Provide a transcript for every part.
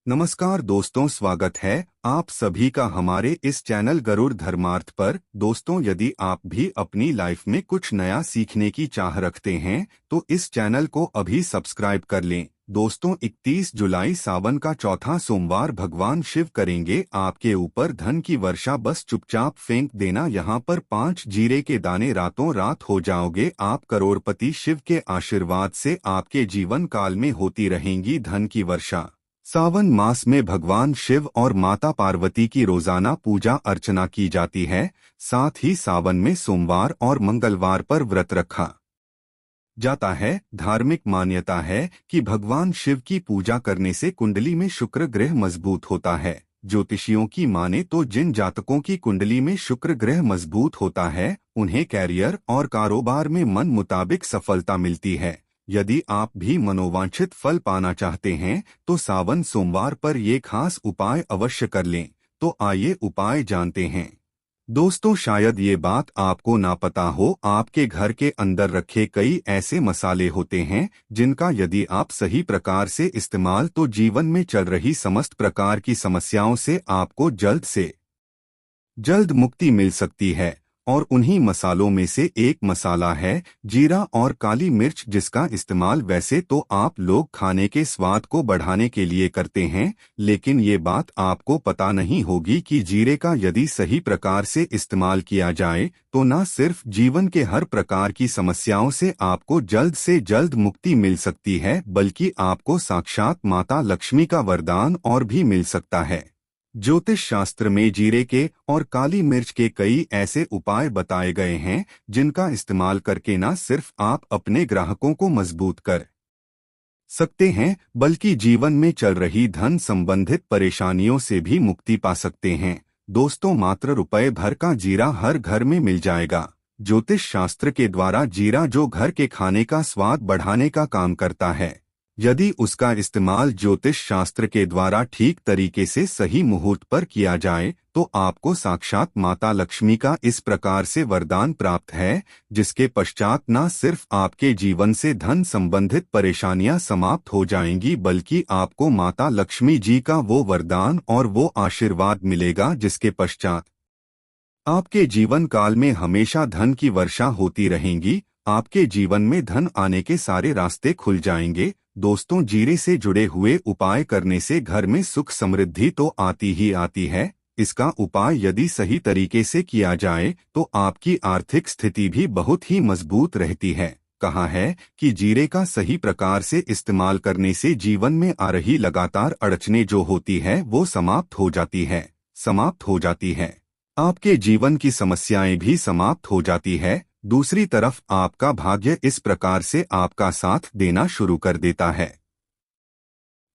नमस्कार दोस्तों, स्वागत है आप सभी का हमारे इस चैनल गरुड़ धर्मार्थ पर। दोस्तों, यदि आप भी अपनी लाइफ में कुछ नया सीखने की चाह रखते हैं तो इस चैनल को अभी सब्सक्राइब कर लें। दोस्तों, 31 जुलाई सावन का चौथा सोमवार भगवान शिव करेंगे आपके ऊपर धन की वर्षा। बस चुपचाप फेंक देना यहाँ पर 5 जीरे के दाने, रातों रात हो जाओगे आप करोड़पति। शिव के आशीर्वाद से आपके जीवन काल में होती रहेंगी धन की वर्षा। सावन मास में भगवान शिव और माता पार्वती की रोजाना पूजा अर्चना की जाती है। साथ ही सावन में सोमवार और मंगलवार पर व्रत रखा जाता है। धार्मिक मान्यता है कि भगवान शिव की पूजा करने से कुंडली में शुक्र ग्रह मजबूत होता है। ज्योतिषियों की माने तो जिन जातकों की कुंडली में शुक्र ग्रह मजबूत होता है उन्हें कैरियर और कारोबार में मन मुताबिक सफलता मिलती है। यदि आप भी मनोवांछित फल पाना चाहते हैं तो सावन सोमवार पर ये खास उपाय अवश्य कर लें। तो आइए उपाय जानते हैं। दोस्तों, शायद ये बात आपको ना पता हो, आपके घर के अंदर रखे कई ऐसे मसाले होते हैं जिनका यदि आप सही प्रकार से इस्तेमाल तो जीवन में चल रही समस्त प्रकार की समस्याओं से आपको जल्द से जल्द मुक्ति मिल सकती है। और उन्हीं मसालों में से एक मसाला है जीरा और काली मिर्च, जिसका इस्तेमाल वैसे तो आप लोग खाने के स्वाद को बढ़ाने के लिए करते हैं, लेकिन ये बात आपको पता नहीं होगी कि जीरे का यदि सही प्रकार से इस्तेमाल किया जाए तो न सिर्फ जीवन के हर प्रकार की समस्याओं से आपको जल्द से जल्द मुक्ति मिल सकती है, बल्कि आपको साक्षात माता लक्ष्मी का वरदान और भी मिल सकता है। ज्योतिष शास्त्र में जीरे के और काली मिर्च के कई ऐसे उपाय बताए गए हैं जिनका इस्तेमाल करके न सिर्फ आप अपने ग्राहकों को मजबूत कर सकते हैं, बल्कि जीवन में चल रही धन संबंधित परेशानियों से भी मुक्ति पा सकते हैं। दोस्तों, मात्र रुपए भर का जीरा हर घर में मिल जाएगा। ज्योतिष शास्त्र के द्वारा जीरा जो घर के खाने का स्वाद बढ़ाने का काम करता है, यदि उसका इस्तेमाल ज्योतिष शास्त्र के द्वारा ठीक तरीके से सही मुहूर्त पर किया जाए तो आपको साक्षात माता लक्ष्मी का इस प्रकार से वरदान प्राप्त है, जिसके पश्चात न सिर्फ आपके जीवन से धन संबंधित परेशानियां समाप्त हो जाएंगी, बल्कि आपको माता लक्ष्मी जी का वो वरदान और वो आशीर्वाद मिलेगा जिसके पश्चात आपके जीवन काल में हमेशा धन की वर्षा होती रहेंगी। आपके जीवन में धन आने के सारे रास्ते खुल जाएंगे। दोस्तों, जीरे से जुड़े हुए उपाय करने से घर में सुख समृद्धि तो आती ही आती है। इसका उपाय यदि सही तरीके से किया जाए तो आपकी आर्थिक स्थिति भी बहुत ही मजबूत रहती है। कहा है कि जीरे का सही प्रकार से इस्तेमाल करने से जीवन में आ रही लगातार अड़चनें जो होती है वो समाप्त हो जाती है। आपके जीवन की समस्याएं भी समाप्त हो जाती है। दूसरी तरफ आपका भाग्य इस प्रकार से आपका साथ देना शुरू कर देता है,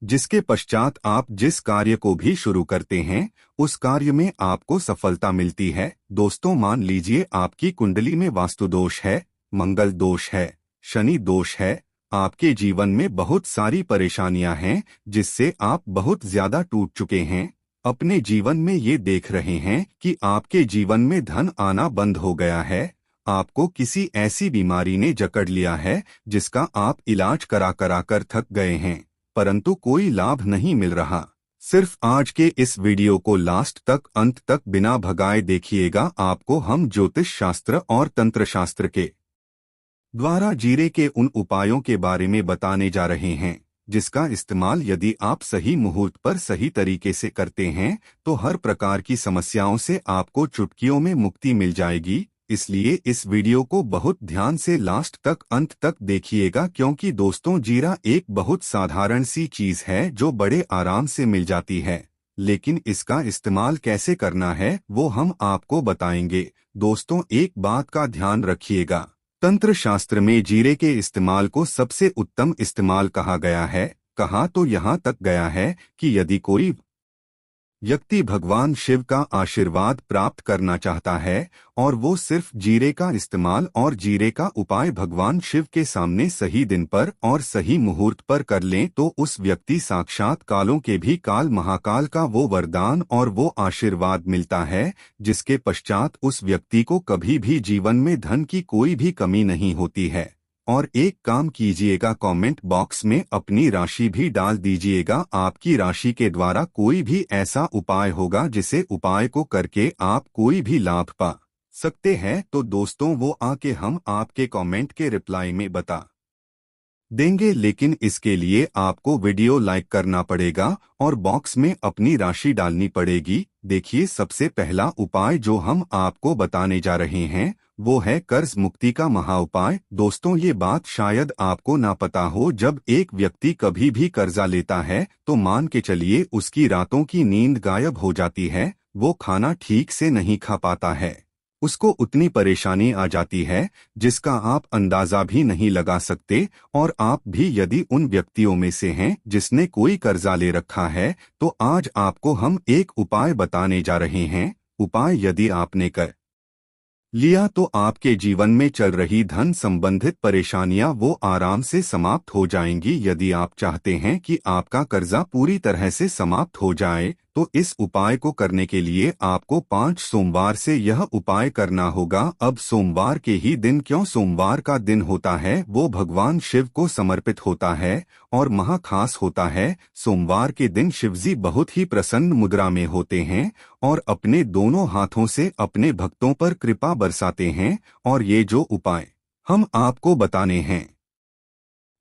जिसके पश्चात आप जिस कार्य को भी शुरू करते हैं उस कार्य में आपको सफलता मिलती है। दोस्तों, मान लीजिए आपकी कुंडली में वास्तु दोष है, मंगल दोष है, शनि दोष है, आपके जीवन में बहुत सारी परेशानियां हैं जिससे आप बहुत ज्यादा टूट चुके हैं। अपने जीवन में ये देख रहे हैं कि आपके जीवन में धन आना बंद हो गया है, आपको किसी ऐसी बीमारी ने जकड़ लिया है जिसका आप इलाज करा कर थक गए हैं, परंतु कोई लाभ नहीं मिल रहा। सिर्फ आज के इस वीडियो को लास्ट तक, अंत तक बिना भगाए देखिएगा। आपको हम ज्योतिष शास्त्र और तंत्र शास्त्र के द्वारा जीरे के उन उपायों के बारे में बताने जा रहे हैं जिसका इस्तेमाल यदि आप सही मुहूर्त पर सही तरीके से करते हैं तो हर प्रकार की समस्याओं से आपको चुटकियों में मुक्ति मिल जाएगी। इसलिए इस वीडियो को बहुत ध्यान से लास्ट तक, अंत तक देखिएगा, क्योंकि दोस्तों, जीरा एक बहुत साधारण सी चीज है जो बड़े आराम से मिल जाती है, लेकिन इसका इस्तेमाल कैसे करना है वो हम आपको बताएंगे। दोस्तों, एक बात का ध्यान रखिएगा, तंत्र शास्त्र में जीरे के इस्तेमाल को सबसे उत्तम इस्तेमाल कहा गया है। कहा तो यहाँ तक गया है कि यदि कोई व्यक्ति भगवान शिव का आशीर्वाद प्राप्त करना चाहता है और वो सिर्फ जीरे का इस्तेमाल और जीरे का उपाय भगवान शिव के सामने सही दिन पर और सही मुहूर्त पर कर लें तो उस व्यक्ति साक्षात कालों के भी काल महाकाल का वो वरदान और वो आशीर्वाद मिलता है, जिसके पश्चात उस व्यक्ति को कभी भी जीवन में धन की कोई भी कमी नहीं होती है। और एक काम कीजिएगा, कमेंट बॉक्स में अपनी राशि भी डाल दीजिएगा। आपकी राशि के द्वारा कोई भी ऐसा उपाय होगा जिसे उपाय को करके आप कोई भी लाभ पा सकते हैं, तो दोस्तों वो आके हम आपके कमेंट के रिप्लाई में बता देंगे। लेकिन इसके लिए आपको वीडियो लाइक करना पड़ेगा और बॉक्स में अपनी राशि डालनी पड़ेगी। देखिए, सबसे पहला उपाय जो हम आपको बताने जा रहे हैं वो है कर्ज मुक्ति का महा उपाय। दोस्तों, ये बात शायद आपको ना पता हो, जब एक व्यक्ति कभी भी कर्जा लेता है तो मान के चलिए उसकी रातों की नींद गायब हो जाती है, वो खाना ठीक से नहीं खा पाता है, उसको उतनी परेशानी आ जाती है जिसका आप अंदाजा भी नहीं लगा सकते। और आप भी यदि उन व्यक्तियों में से हैं जिसने कोई कर्जा ले रखा है, तो आज आपको हम एक उपाय बताने जा रहे हैं। उपाय यदि आपने कर लिया तो आपके जीवन में चल रही धन संबंधित परेशानियां वो आराम से समाप्त हो जाएंगी। यदि आप चाहते हैं कि आपका कर्जा पूरी तरह से समाप्त हो जाए, तो इस उपाय को करने के लिए आपको 5 सोमवार से यह उपाय करना होगा। अब सोमवार के ही दिन, क्यों सोमवार का दिन होता है वो भगवान शिव को समर्पित होता है और महाखास होता है। सोमवार के दिन शिवजी बहुत ही प्रसन्न मुद्रा में होते हैं और अपने दोनों हाथों से अपने भक्तों पर कृपा बरसाते हैं। और ये जो उपाय हम आपको बताने हैं,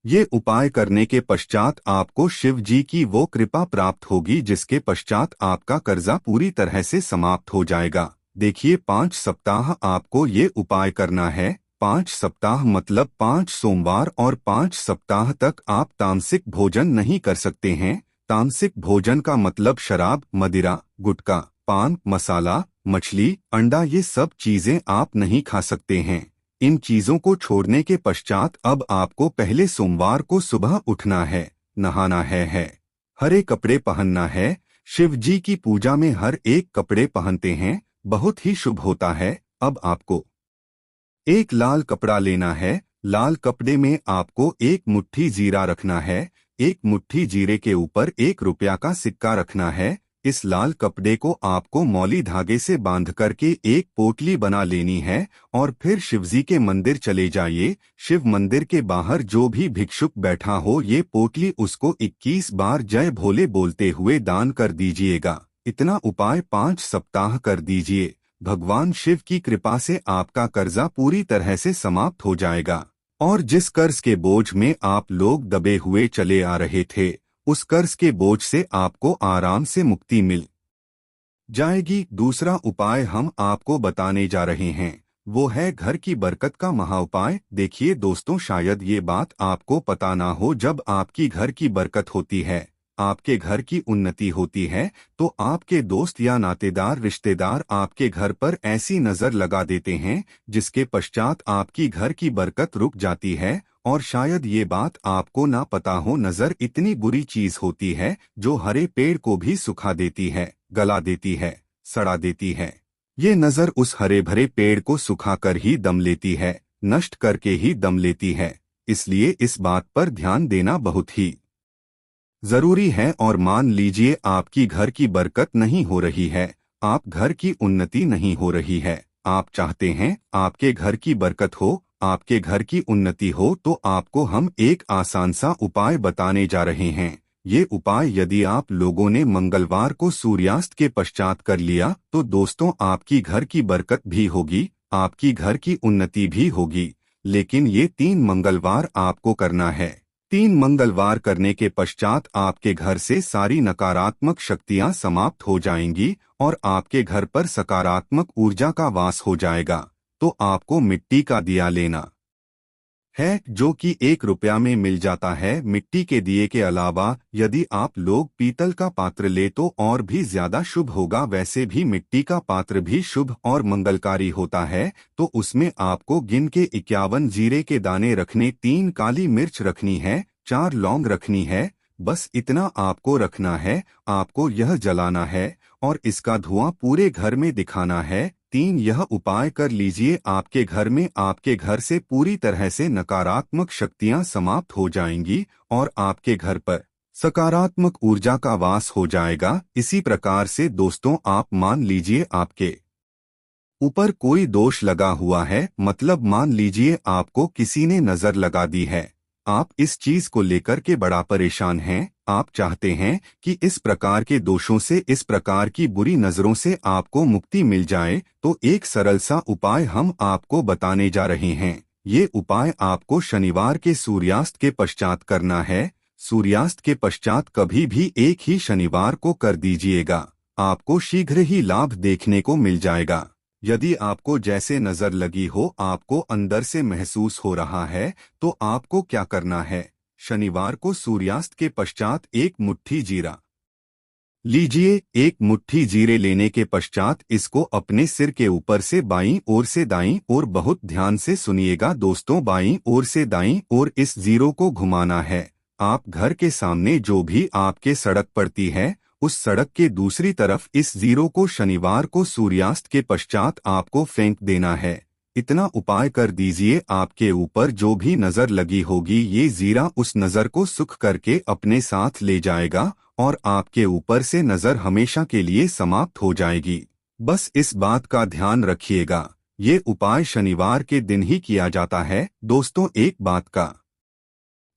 ये उपाय करने के पश्चात आपको शिव जी की वो कृपा प्राप्त होगी जिसके पश्चात आपका कर्जा पूरी तरह से समाप्त हो जाएगा। देखिए, 5 सप्ताह आपको ये उपाय करना है। 5 सप्ताह मतलब 5 सोमवार और 5 सप्ताह तक आप तामसिक भोजन नहीं कर सकते हैं। तामसिक भोजन का मतलब शराब, मदिरा, गुटखा, पान मसाला, मछली, अंडा, ये सब चीजें आप नहीं खा सकते हैं। इन चीजों को छोड़ने के पश्चात अब आपको पहले सोमवार को सुबह उठना है, नहाना है, हरे कपड़े पहनना है। शिव जी की पूजा में हर एक कपड़े पहनते हैं, बहुत ही शुभ होता है। अब आपको एक लाल कपड़ा लेना है। लाल कपड़े में आपको एक मुट्ठी जीरा रखना है। एक मुट्ठी जीरे के ऊपर 1 रुपया का सिक्का रखना है। इस लाल कपड़े को आपको मौली धागे से बांध करके एक पोटली बना लेनी है और फिर शिवजी के मंदिर चले जाइए। शिव मंदिर के बाहर जो भी भिक्षुक बैठा हो, ये पोटली उसको 21 बार जय भोले बोलते हुए दान कर दीजिएगा। इतना उपाय 5 सप्ताह कर दीजिए। भगवान शिव की कृपा से आपका कर्जा पूरी तरह से समाप्त हो जाएगा और जिस कर्ज के बोझ में आप लोग दबे हुए चले आ रहे थे, उस कर्ज के बोझ से आपको आराम से मुक्ति मिल जाएगी। दूसरा उपाय हम आपको बताने जा रहे हैं, वो है घर की बरकत का महा उपाय। देखिए दोस्तों, शायद ये बात आपको पता ना हो, जब आपकी घर की बरकत होती है, आपके घर की उन्नति होती है, तो आपके दोस्त या नातेदार रिश्तेदार आपके घर पर ऐसी नजर लगा देते हैं जिसके पश्चात आपकी घर की बरकत रुक जाती है। और शायद ये बात आपको ना पता हो, नजर इतनी बुरी चीज होती है जो हरे पेड़ को भी सुखा देती है, गला देती है, सड़ा देती है। ये नजर उस हरे भरे पेड़ को सुखाकर ही दम लेती है, नष्ट करके ही दम लेती है। इसलिए इस बात पर ध्यान देना बहुत ही जरूरी है। और मान लीजिए आपकी घर की बरकत नहीं हो रही है, आप घर की उन्नति नहीं हो रही है, आप चाहते हैं आपके घर की बरकत हो, आपके घर की उन्नति हो, तो आपको हम एक आसान सा उपाय बताने जा रहे हैं। ये उपाय यदि आप लोगों ने मंगलवार को सूर्यास्त के पश्चात कर लिया, तो दोस्तों आपकी घर की बरकत भी होगी, आपकी घर की उन्नति भी होगी। लेकिन ये 3 मंगलवार आपको करना है। 3 मंगलवार करने के पश्चात आपके घर से सारी नकारात्मक शक्तियां समाप्त हो जाएंगी और आपके घर पर सकारात्मक ऊर्जा का वास हो जाएगा। तो आपको मिट्टी का दिया लेना है, जो कि 1 रुपया में मिल जाता है। मिट्टी के दिए के अलावा यदि आप लोग पीतल का पात्र ले तो और भी ज्यादा शुभ होगा। वैसे भी मिट्टी का पात्र भी शुभ और मंगलकारी होता है। तो उसमें आपको गिन के 51 जीरे के दाने रखने, 3 काली मिर्च रखनी है, 4 लौंग रखनी है। बस इतना आपको रखना है। आपको यह जलाना है और इसका धुआं पूरे घर में दिखाना है। 3 यह उपाय कर लीजिए, आपके घर में, आपके घर से पूरी तरह से नकारात्मक शक्तियां समाप्त हो जाएंगी और आपके घर पर सकारात्मक ऊर्जा का वास हो जाएगा। इसी प्रकार से दोस्तों, आप मान लीजिए आपके ऊपर कोई दोष लगा हुआ है, मतलब मान लीजिए आपको किसी ने नजर लगा दी है। आप इस चीज को लेकर के बड़ा परेशान हैं। आप चाहते हैं कि इस प्रकार के दोषों से, इस प्रकार की बुरी नजरों से आपको मुक्ति मिल जाए। तो एक सरल सा उपाय हम आपको बताने जा रहे हैं। ये उपाय आपको शनिवार के सूर्यास्त के पश्चात करना है। सूर्यास्त के पश्चात कभी भी एक ही शनिवार को कर दीजिएगा। आपको शीघ्र ही लाभ देखने को मिल जाएगा। यदि आपको जैसे नजर लगी हो, आपको अंदर से महसूस हो रहा है, तो आपको क्या करना है? शनिवार को सूर्यास्त के पश्चात एक मुट्ठी जीरा लीजिए। एक मुट्ठी जीरे लेने के पश्चात इसको अपने सिर के ऊपर से बाईं ओर से दाईं ओर, बहुत ध्यान से सुनिएगा दोस्तों, बाईं ओर से दाईं ओर इस जीरो को घुमाना है। आप घर के सामने जो भी आपके सड़क पड़ती है, उस सड़क के दूसरी तरफ इस जीरो को शनिवार को सूर्यास्त के पश्चात आपको फेंक देना है। इतना उपाय कर दीजिए, आपके ऊपर जो भी नजर लगी होगी, ये जीरा उस नजर को सुख करके अपने साथ ले जाएगा और आपके ऊपर से नजर हमेशा के लिए समाप्त हो जाएगी। बस इस बात का ध्यान रखिएगा, ये उपाय शनिवार के दिन ही किया जाता है। दोस्तों, एक बात का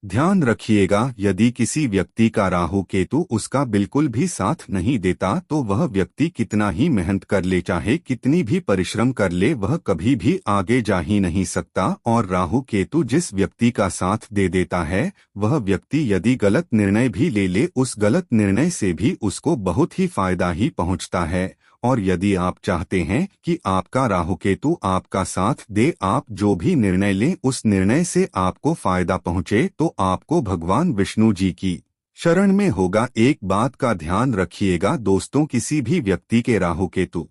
ध्यान रखिएगा, यदि किसी व्यक्ति का राहु केतु उसका बिल्कुल भी साथ नहीं देता, तो वह व्यक्ति कितना ही मेहनत कर ले, चाहे कितनी भी परिश्रम कर ले, वह कभी भी आगे जा ही नहीं सकता। और राहु केतु जिस व्यक्ति का साथ दे देता है, वह व्यक्ति यदि गलत निर्णय भी ले ले, उस गलत निर्णय से भी उसको बहुत ही फायदा ही पहुंचता है। और यदि आप चाहते हैं कि आपका राहु केतु आपका साथ दे, आप जो भी निर्णय लें उस निर्णय से आपको फायदा पहुंचे, तो आपको भगवान विष्णु जी की शरण में होगा। एक बात का ध्यान रखिएगा दोस्तों, किसी भी व्यक्ति के राहु केतु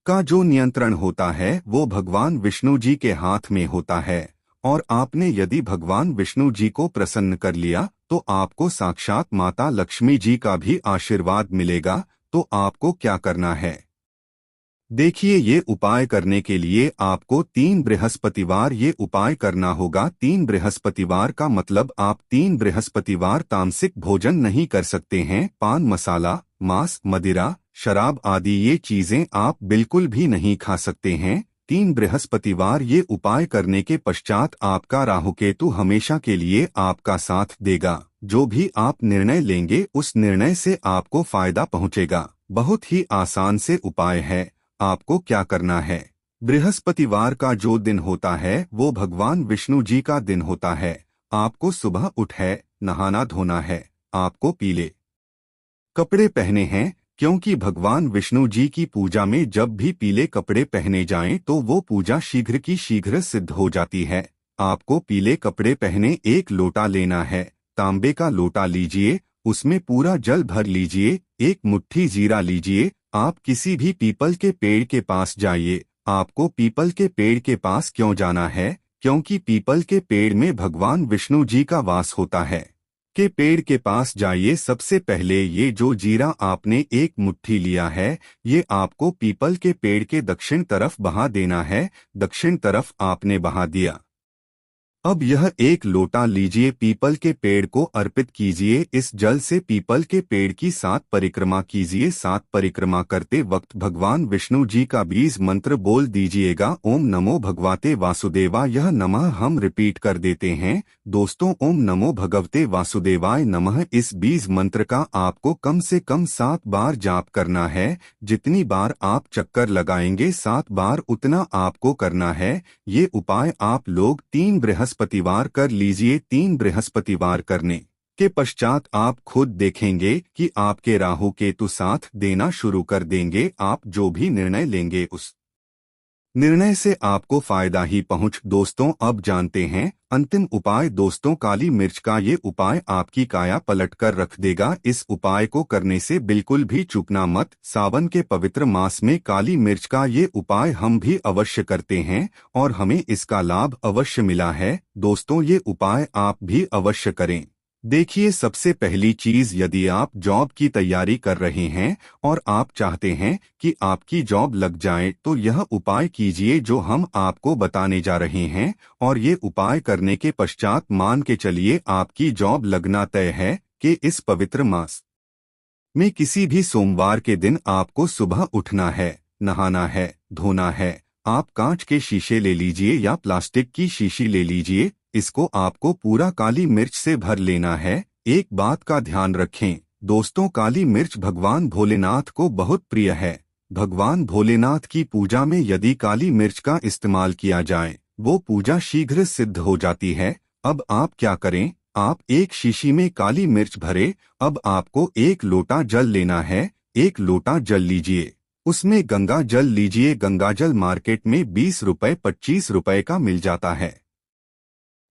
का जो नियंत्रण होता है वो भगवान विष्णु जी के हाथ में होता है। और आपने यदि भगवान विष्णु जी को प्रसन्न कर लिया, तो आपको साक्षात माता लक्ष्मी जी का भी आशीर्वाद मिलेगा। तो आपको क्या करना है? देखिए, ये उपाय करने के लिए आपको 3 बृहस्पतिवार ये उपाय करना होगा। 3 बृहस्पतिवार का मतलब आप 3 बृहस्पतिवार तामसिक भोजन नहीं कर सकते हैं। पान मसाला, मांस, मदिरा, शराब आदि ये चीजें आप बिल्कुल भी नहीं खा सकते हैं। 3 बृहस्पतिवार ये उपाय करने के पश्चात आपका राहु केतु हमेशा के लिए आपका साथ देगा। जो भी आप निर्णय लेंगे उस निर्णय से आपको फायदा पहुंचेगा। बहुत ही आसान से उपाय है। आपको क्या करना है? बृहस्पतिवार का जो दिन होता है वो भगवान विष्णु जी का दिन होता है। आपको सुबह उठे नहाना धोना है। आपको पीले कपड़े पहने हैं, क्योंकि भगवान विष्णु जी की पूजा में जब भी पीले कपड़े पहने जाएं तो वो पूजा शीघ्र की शीघ्र सिद्ध हो जाती है। आपको पीले कपड़े पहने एक लोटा लेना है। तांबे का लोटा लीजिए, उसमें पूरा जल भर लीजिए। एक मुट्ठी जीरा लीजिए। आप किसी भी पीपल के पेड़ के पास जाइए। आपको पीपल के पेड़ के पास क्यों जाना है? क्योंकि पीपल के पेड़ में भगवान विष्णु जी का वास होता है। के पेड़ के पास जाइए। सबसे पहले ये जो जीरा आपने एक मुट्ठी लिया है, ये आपको पीपल के पेड़ के दक्षिण तरफ बहा देना है। दक्षिण तरफ आपने बहा दिया। अब यह एक लोटा लीजिए, पीपल के पेड़ को अर्पित कीजिए। इस जल से पीपल के पेड़ की 7 परिक्रमा कीजिए। 7 परिक्रमा करते वक्त भगवान विष्णु जी का बीज मंत्र बोल दीजिएगा, ओम नमो भगवते वासुदेवाय नमः। हम रिपीट कर देते हैं दोस्तों, ओम नमो भगवते वासुदेवाय नमः। इस बीज मंत्र का आपको कम से कम 7 बार जाप करना है। जितनी बार आप चक्कर लगाएंगे 7 बार उतना आपको करना है। ये उपाय आप लोग 3 बृहस्पतिवार कर लीजिए। 3 बृहस्पतिवार करने के पश्चात आप खुद देखेंगे कि आपके राहु केतु साथ देना शुरू कर देंगे। आप जो भी निर्णय लेंगे उस निर्णय से आपको फायदा ही पहुंच। दोस्तों, अब जानते हैं अंतिम उपाय। दोस्तों, काली मिर्च का ये उपाय आपकी काया पलट कर रख देगा। इस उपाय को करने से बिल्कुल भी चूकना मत। सावन के पवित्र मास में काली मिर्च का ये उपाय हम भी अवश्य करते हैं और हमें इसका लाभ अवश्य मिला है। दोस्तों, ये उपाय आप भी अवश्य करें। देखिए, सबसे पहली चीज, यदि आप जॉब की तैयारी कर रहे हैं और आप चाहते हैं कि आपकी जॉब लग जाए, तो यह उपाय कीजिए जो हम आपको बताने जा रहे हैं। और ये उपाय करने के पश्चात मान के चलिए आपकी जॉब लगना तय है कि इस पवित्र मास में किसी भी सोमवार के दिन आपको सुबह उठना है, नहाना है, धोना है। आप कांच के शीशे ले लीजिए या प्लास्टिक की शीशी ले लीजिए, इसको आपको पूरा काली मिर्च से भर लेना है। एक बात का ध्यान रखें दोस्तों, काली मिर्च भगवान भोलेनाथ को बहुत प्रिय है। भगवान भोलेनाथ की पूजा में यदि काली मिर्च का इस्तेमाल किया जाए, वो पूजा शीघ्र सिद्ध हो जाती है। अब आप क्या करें, आप एक शीशी में काली मिर्च भरे। अब आपको एक लोटा जल लेना है। एक लोटा जल लीजिए, उसमें गंगा जल लीजिए। गंगा जल मार्केट में 20 रुपए 25 रुपए का मिल जाता है।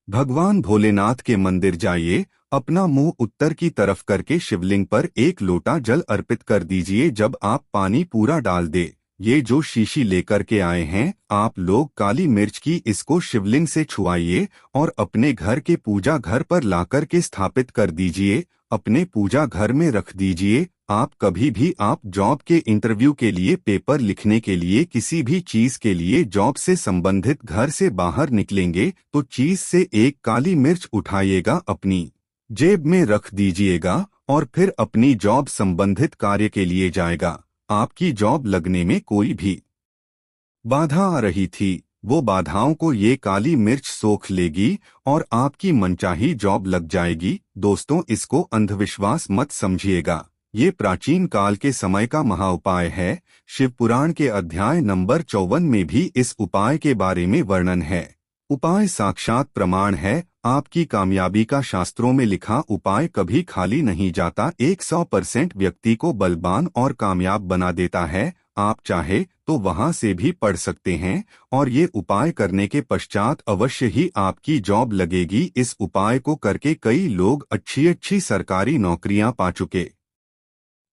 भगवान भोलेनाथ के मंदिर जाइए, अपना मुंह उत्तर की तरफ करके शिवलिंग पर एक लोटा जल अर्पित कर दीजिए। जब आप पानी पूरा डाल दे, ये जो शीशी लेकर के आए हैं आप लोग काली मिर्च की, इसको शिवलिंग से छुआइए और अपने घर के पूजा घर पर लाकर के स्थापित कर दीजिए। अपने पूजा घर में रख दीजिए। आप कभी भी आप जॉब के इंटरव्यू के लिए, पेपर लिखने के लिए, किसी भी चीज के लिए जॉब से संबंधित घर से बाहर निकलेंगे तो चीज से एक काली मिर्च उठाइएगा, अपनी जेब में रख दीजिएगा और फिर अपनी जॉब संबंधित कार्य के लिए जाएगा। आपकी जॉब लगने में कोई भी बाधा आ रही थी, वो बाधाओं को ये काली मिर्च सोख लेगी और आपकी मनचाही जॉब लग जाएगी। दोस्तों, इसको अंधविश्वास मत समझिएगा, ये प्राचीन काल के समय का महाउपाय है। शिव पुराण के अध्याय नंबर 54 में भी इस उपाय के बारे में वर्णन है। उपाय साक्षात प्रमाण है आपकी कामयाबी का। शास्त्रों में लिखा उपाय कभी खाली नहीं जाता, 100% व्यक्ति को बलवान और कामयाब बना देता है। आप चाहे तो वहां से भी पढ़ सकते हैं और ये उपाय करने के पश्चात अवश्य ही आपकी जॉब लगेगी। इस उपाय को करके कई लोग अच्छी अच्छी सरकारी नौकरियां पा चुके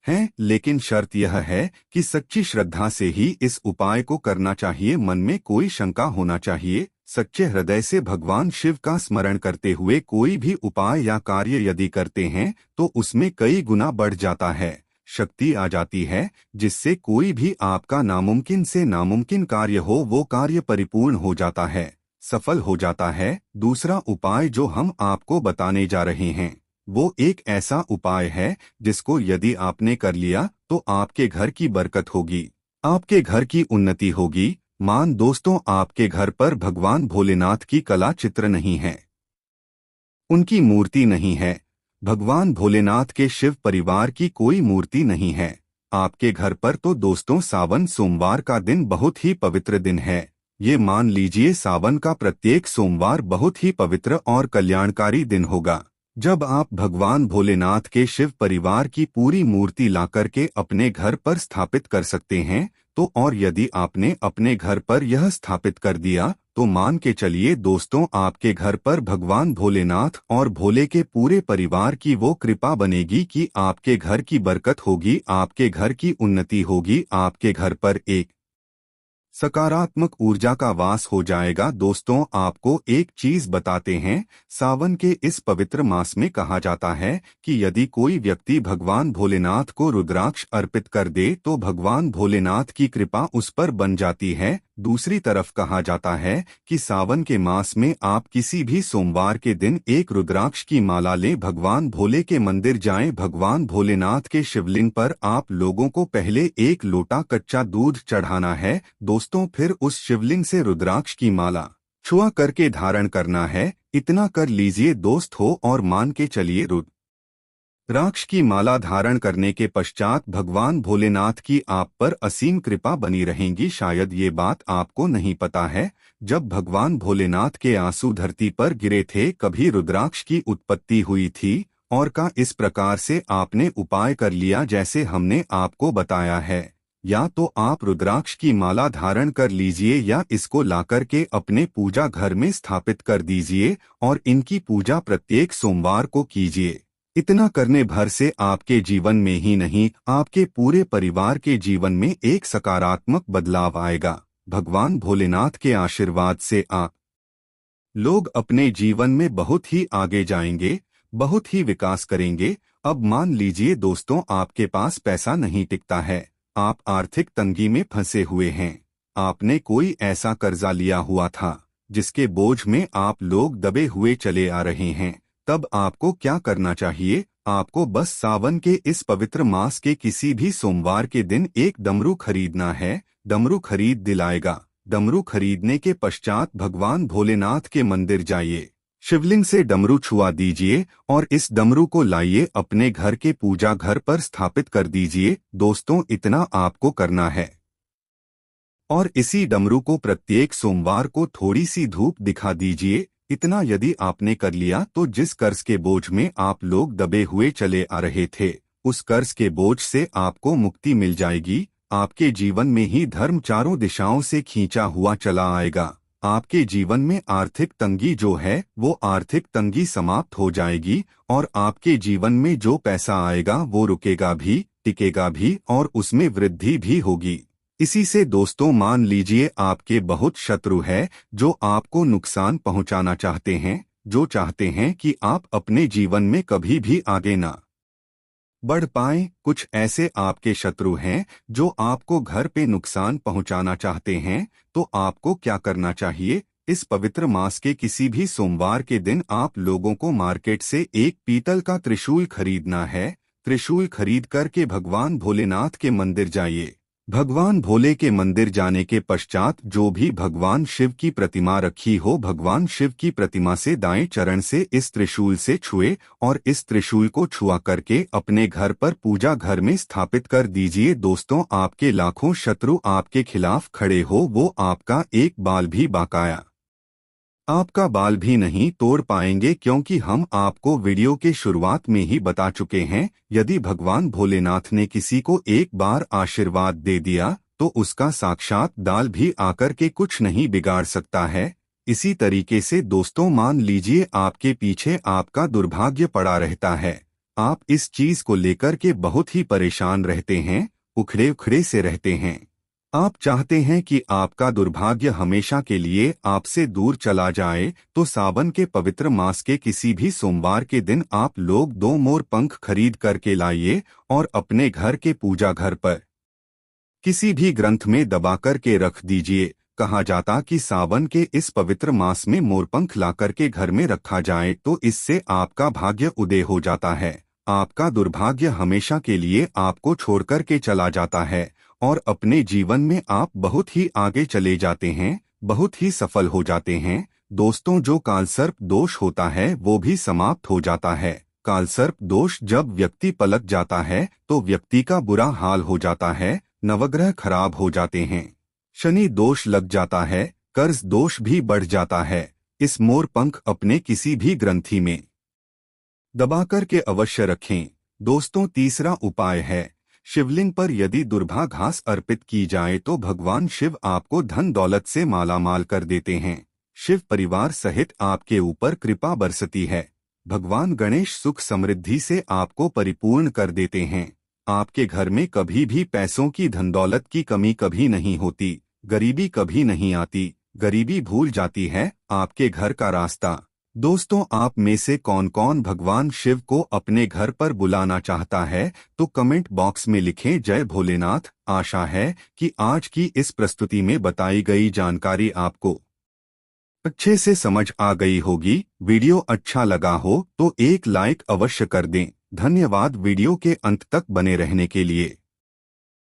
हैं, लेकिन शर्त यह है कि सच्ची श्रद्धा से ही इस उपाय को करना चाहिए। मन में कोई शंका होना चाहिए। सच्चे हृदय से भगवान शिव का स्मरण करते हुए कोई भी उपाय या कार्य यदि करते हैं तो उसमें कई गुना बढ़ जाता है, शक्ति आ जाती है, जिससे कोई भी आपका नामुमकिन से नामुमकिन कार्य हो वो कार्य परिपूर्ण हो जाता है, सफल हो जाता है। दूसरा उपाय जो हम आपको बताने जा रहे हैं वो एक ऐसा उपाय है जिसको यदि आपने कर लिया तो आपके घर की बरकत होगी, आपके घर की उन्नति होगी। मान दोस्तों, आपके घर पर भगवान भोलेनाथ की कला चित्र नहीं है, उनकी मूर्ति नहीं है, भगवान भोलेनाथ के शिव परिवार की कोई मूर्ति नहीं है आपके घर पर, तो दोस्तों सावन सोमवार का दिन बहुत ही पवित्र दिन है। ये मान लीजिए सावन का प्रत्येक सोमवार बहुत ही पवित्र और कल्याणकारी दिन होगा, जब आप भगवान भोलेनाथ के शिव परिवार की पूरी मूर्ति लाकर के अपने घर पर स्थापित कर सकते हैं। तो और यदि आपने अपने घर पर यह स्थापित कर दिया तो मान के चलिए दोस्तों, आपके घर पर भगवान भोलेनाथ और भोले के पूरे परिवार की वो कृपा बनेगी कि आपके घर की बरकत होगी, आपके घर की उन्नति होगी, आपके घर पर एक सकारात्मक ऊर्जा का वास हो जाएगा। दोस्तों, आपको एक चीज बताते हैं, सावन के इस पवित्र मास में कहा जाता है कि यदि कोई व्यक्ति भगवान भोलेनाथ को रुद्राक्ष अर्पित कर दे तो भगवान भोलेनाथ की कृपा उस पर बन जाती है। दूसरी तरफ कहा जाता है कि सावन के मास में आप किसी भी सोमवार के दिन एक रुद्राक्ष की माला लें, भगवान भोले के मंदिर जाएं, भगवान भोलेनाथ के शिवलिंग पर आप लोगों को पहले एक लोटा कच्चा दूध चढ़ाना है दोस्तों, फिर उस शिवलिंग से रुद्राक्ष की माला छुआ करके धारण करना है। इतना कर लीजिए दोस्त हो और मान के चलिए रुद्राक्ष की माला धारण करने के पश्चात भगवान भोलेनाथ की आप पर असीम कृपा बनी रहेगी। शायद ये बात आपको नहीं पता है, जब भगवान भोलेनाथ के आंसू धरती पर गिरे थे कभी रुद्राक्ष की उत्पत्ति हुई थी, और का इस प्रकार से आपने उपाय कर लिया जैसे हमने आपको बताया है। या तो आप रुद्राक्ष की माला धारण कर लीजिए या इसको लाकर के अपने पूजा घर में स्थापित कर दीजिए और इनकी पूजा प्रत्येक सोमवार को कीजिए। इतना करने भर से आपके जीवन में ही नहीं, आपके पूरे परिवार के जीवन में एक सकारात्मक बदलाव आएगा। भगवान भोलेनाथ के आशीर्वाद से आप लोग अपने जीवन में बहुत ही आगे जाएंगे, बहुत ही विकास करेंगे। अब मान लीजिए दोस्तों, आपके पास पैसा नहीं टिकता है, आप आर्थिक तंगी में फंसे हुए हैं, आपने कोई ऐसा कर्जा लिया हुआ था जिसके बोझ में आप लोग दबे हुए चले आ रहे हैं, तब आपको क्या करना चाहिए? आपको बस सावन के इस पवित्र मास के किसी भी सोमवार के दिन एक डमरू खरीदना है। डमरू खरीद दिलाएगा। डमरू खरीदने के पश्चात भगवान भोलेनाथ के मंदिर जाइए, शिवलिंग से डमरू छुआ दीजिए और इस डमरू को लाइए अपने घर के पूजा घर पर स्थापित कर दीजिए। दोस्तों, इतना आपको करना है और इसी डमरू को प्रत्येक सोमवार को थोड़ी सी धूप दिखा दीजिए। इतना यदि आपने कर लिया तो जिस कर्ज के बोझ में आप लोग दबे हुए चले आ रहे थे, उस कर्ज के बोझ से आपको मुक्ति मिल जाएगी। आपके जीवन में ही धर्म चारों दिशाओं से खींचा हुआ चला आएगा। आपके जीवन में आर्थिक तंगी जो है वो आर्थिक तंगी समाप्त हो जाएगी और आपके जीवन में जो पैसा आएगा वो रुकेगा भी, टिकेगा भी और उसमें वृद्धि भी होगी। इसी से दोस्तों, मान लीजिए आपके बहुत शत्रु है जो आपको नुकसान पहुंचाना चाहते हैं, जो चाहते हैं कि आप अपने जीवन में कभी भी आगे ना बढ़ पाएं। कुछ ऐसे आपके शत्रु हैं जो आपको घर पे नुकसान पहुंचाना चाहते हैं। तो आपको क्या करना चाहिए? इस पवित्र मास के किसी भी सोमवार के दिन आप लोगों को मार्केट से एक पीतल का त्रिशूल खरीदना है। त्रिशूल खरीद करके भगवान भोलेनाथ के मंदिर जाइए। भगवान भोले के मंदिर जाने के पश्चात जो भी भगवान शिव की प्रतिमा रखी हो, भगवान शिव की प्रतिमा से दाएं चरण से इस त्रिशूल से छुए और इस त्रिशूल को छुआ करके अपने घर पर पूजा घर में स्थापित कर दीजिए। दोस्तों, आपके लाखों शत्रु आपके खिलाफ खड़े हो, वो आपका एक बाल भी बाकाया आपका बाल भी नहीं तोड़ पाएंगे, क्योंकि हम आपको वीडियो के शुरुआत में ही बता चुके हैं, यदि भगवान भोलेनाथ ने किसी को एक बार आशीर्वाद दे दिया तो उसका साक्षात दाल भी आकर के कुछ नहीं बिगाड़ सकता है। इसी तरीके से दोस्तों, मान लीजिए आपके पीछे आपका दुर्भाग्य पड़ा रहता है, आप इस चीज को लेकर के बहुत ही परेशान रहते हैं, उखड़े उखड़े से रहते हैं। आप चाहते हैं कि आपका दुर्भाग्य हमेशा के लिए आपसे दूर चला जाए, तो सावन के पवित्र मास के किसी भी सोमवार के दिन आप लोग 2 मोर पंख खरीद करके लाइए और अपने घर के पूजा घर पर किसी भी ग्रंथ में दबा करके रख दीजिए। कहा जाता कि सावन के इस पवित्र मास में मोरपंख ला करके घर में रखा जाए तो इससे आपका भाग्य उदय हो जाता है। आपका दुर्भाग्य हमेशा के लिए आपको छोड़ करके चला जाता है और अपने जीवन में आप बहुत ही आगे चले जाते हैं, बहुत ही सफल हो जाते हैं। दोस्तों, जो कालसर्प दोष होता है वो भी समाप्त हो जाता है। कालसर्प दोष जब व्यक्ति पलट जाता है तो व्यक्ति का बुरा हाल हो जाता है, नवग्रह खराब हो जाते हैं, शनि दोष लग जाता है, कर्ज दोष भी बढ़ जाता है। इस मोर पंख अपने किसी भी ग्रंथि में दबाकर के अवश्य रखें। दोस्तों, तीसरा उपाय है, शिवलिंग पर यदि दुर्भा घास अर्पित की जाए तो भगवान शिव आपको धन दौलत से मालामाल कर देते हैं। शिव परिवार सहित आपके ऊपर कृपा बरसती है। भगवान गणेश सुख समृद्धि से आपको परिपूर्ण कर देते हैं। आपके घर में कभी भी पैसों की धन दौलत की कमी कभी नहीं होती, गरीबी कभी नहीं आती, गरीबी भूल जाती है आपके घर का रास्ता। दोस्तों, आप में से कौन कौन भगवान शिव को अपने घर पर बुलाना चाहता है तो कमेंट बॉक्स में लिखें जय भोलेनाथ। आशा है कि आज की इस प्रस्तुति में बताई गई जानकारी आपको अच्छे से समझ आ गई होगी। वीडियो अच्छा लगा हो तो एक लाइक अवश्य कर दें। धन्यवाद वीडियो के अंत तक बने रहने के लिए।